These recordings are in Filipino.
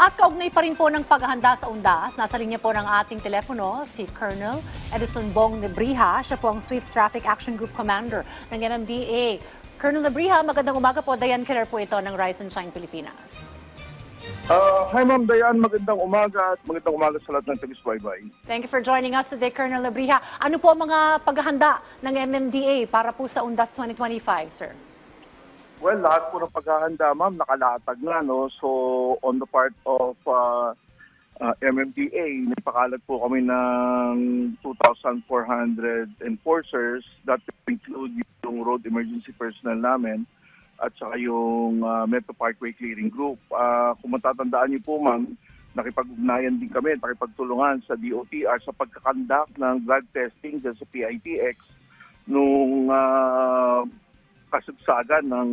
At kaugnay pa rin po ng paghahanda sa undas, nasa linya po ng ating telepono si Colonel Edison Bong Nebriha. Siya po ang Swift Traffic Action Group Commander ng MMDA. Colonel Nebriha, magandang umaga po. Diane Keller po ito ng Rise and Shine Pilipinas. Hi Ma'am Diane, magandang umaga at magandang umaga sa lahat ng taga-subaybay. Thank you for joining us today, Colonel Nebriha. Ano po ang mga paghahanda ng MMDA para po sa undas 2025, sir? Well, lahat po ng paghahanda, ma'am, nakalatag na, no? So, on the part of MMDA, nagpakalat po kami ng 2,400 enforcers that include yung road emergency personnel namin at saka yung Metro Parkway Clearing Group. Kung matatandaan niyo po, ma'am, nakipag-ugnayan din kami, nakipagtulungan sa DOTR sa pagkakandak ng drug testing dyan sa PITX nung kasagsagan ng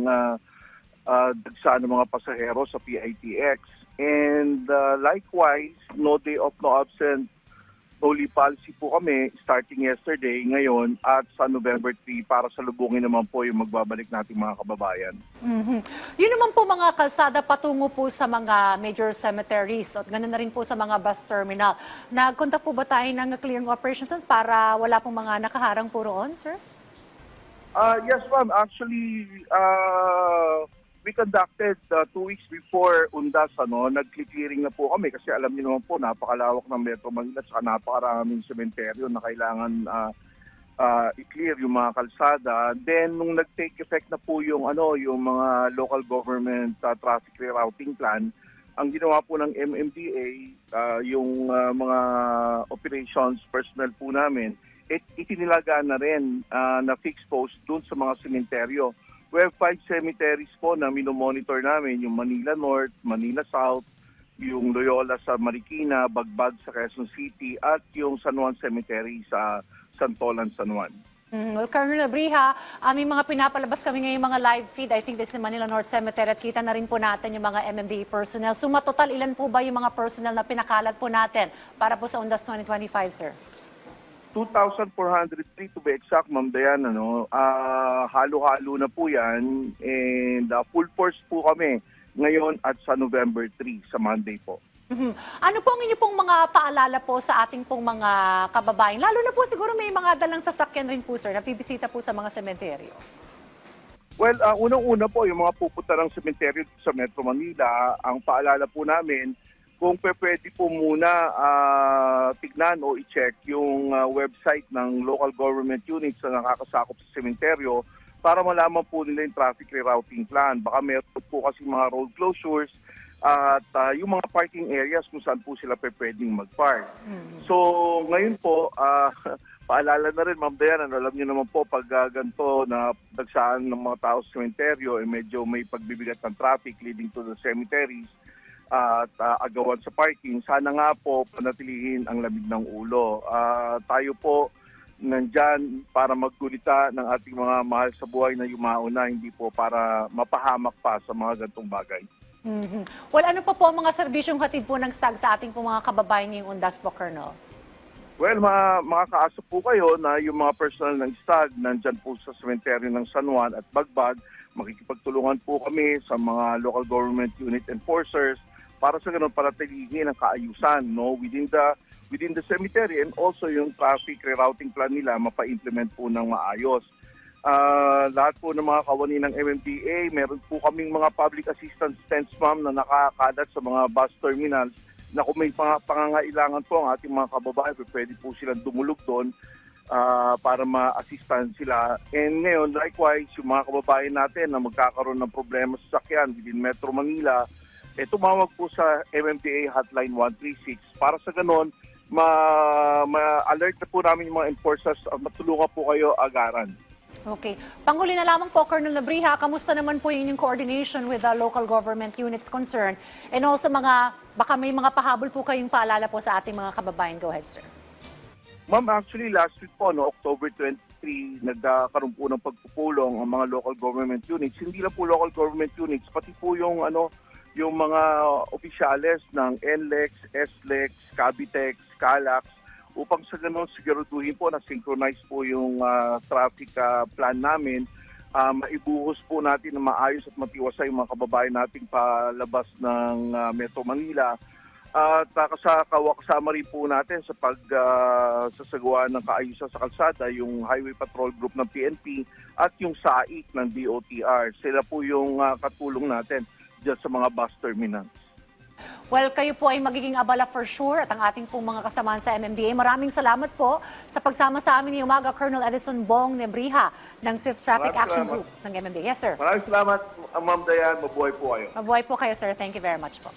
dagsaan ng mga pasahero sa PITX. And likewise, no day off, no absent, no leave policy po kami starting yesterday, ngayon at sa November 3 para salubungin naman po yung magbabalik nating mga kababayan. Yun naman po mga kalsada patungo po sa mga major cemeteries at ganoon na rin po sa mga bus terminal. Nag-contact po ba tayo ng clearing operations para wala pong mga nakaharang po roon, sir? Yes, ma'am. Actually, we conducted 2 weeks before undas, nag-clearing na po kami kasi alam niyo naman po, napakalawak ng Metro Manila at napakaraming sementeryo na kailangan i-clear yung mga kalsada. Then, nung nag-take effect na po yung mga local government traffic rerouting plan, ang ginawa po ng MMDA, yung mga operations personnel po namin, itinilaga na rin na fixed post dun sa mga sementeryo. We have 5 cemeteries po na minomonitor namin, yung Manila North, Manila South, yung Loyola sa Marikina, Bagbag sa Quezon City, at yung San Juan Cemetery sa Santolan, San Juan. Well, Colonel Nebriha, may mga pinapalabas kami ngayong mga live feed. I think this is Manila North Cemetery at kita na rin po natin yung mga MMDA personnel. Suma total, ilan po ba yung mga personnel na pinakalat po natin para po sa undas 2025, sir? 2,403 to be exact, Ma'am Diane, halo-halo na po yan and full force po kami ngayon at sa November 3, sa Monday po. Ano po ang inyo pong mga paalala po sa ating pong mga kababayan? Lalo na po siguro may mga dalang sasakyan rin po, sir, na bibisita po sa mga sementeryo. Well, unang-una po, yung mga pupunta ng sementeryo sa Metro Manila, ang paalala po namin, kung pwede po muna tignan o i-check yung website ng local government units na nakakasakop sa sementeryo para malaman po nila yung traffic rerouting plan. Baka meron po kasi mga road closures at yung mga parking areas kung saan po sila pwedeng mag-park. So ngayon po, paalala na rin, Ma'am Diane, alam niyo naman po pag ganito na dagsaan ng mga tao sa sementeryo, medyo may pagbibigat ng traffic leading to the cemeteries at agawan sa parking, sana nga po panatilihin ang lamig ng ulo. Tayo po nandyan para maggunita ng ating mga mahal sa buhay na yumauna, hindi po para mapahamak pa sa mga ganitong bagay. Well, ano pa po ang mga serbisyong hatid po ng STAG sa ating po mga kababayan ngayong undas po, Colonel? Well, makakaasa po kayo na yung mga personal ng STAG nandyan po sa sementeryo ng San Juan at Bagbag, makikipagtulungan po kami sa mga local government unit enforcers para sa ganun panatilihin ang kaayusan within the cemetery and also yung traffic rerouting plan nila mapa-implement po ng maayos. Lahat po ng mga kawani ng MMDA, meron po kaming mga public assistance tents, ma'am, na nakakalat sa mga bus terminals na kung may pangangailangan po ang ating mga kababayan, pwede po silang dumulog doon para ma-assistan sila. And ngayon, likewise, yung mga kababayan natin na magkakaroon ng problema sa sakyan within Metro Manila, tumawag po sa MMDA Hotline 136 para sa ganon, ma-alert na po namin yung mga enforcers at matulungan po kayo agaran. Okay. Panghuli na lamang po, Colonel Nebriha, kamusta naman po yung inyong coordination with the local government units concerned? And also baka may mga pahabol po kayong paalala po sa ating mga kababayan. Go ahead, sir. Ma'am, actually last week po, October 23, nagkaroon po ng pagpupulong ang mga local government units. Hindi lang po local government units, pati po yung mga opisyales ng NLEX, SLEX, Cavitex, CALAX, upang sa ganun siguraduhin po na synchronize po yung traffic plan namin maibuhos po natin na maayos at matiwasay yung mga kababayan nating palabas ng Metro Manila. At kasama rin po natin sa pagsasagawa ng kaayusan sa kalsada, yung Highway Patrol Group ng PNP at yung SAIC ng DOTR. Sila po yung katulong natin dyan sa mga bus terminals. Well, kayo po ay magiging abala for sure at ang ating pong mga kasamahan sa MMDA. Maraming salamat po sa pagsama sa amin ngayong umaga, Colonel Edison Bong Nebriha ng Swift Traffic Action Group ng MMDA. Yes, sir. Maraming salamat, Ma'am Dayan. Mabuhay po kayo. Mabuhay po kayo, sir. Thank you very much po.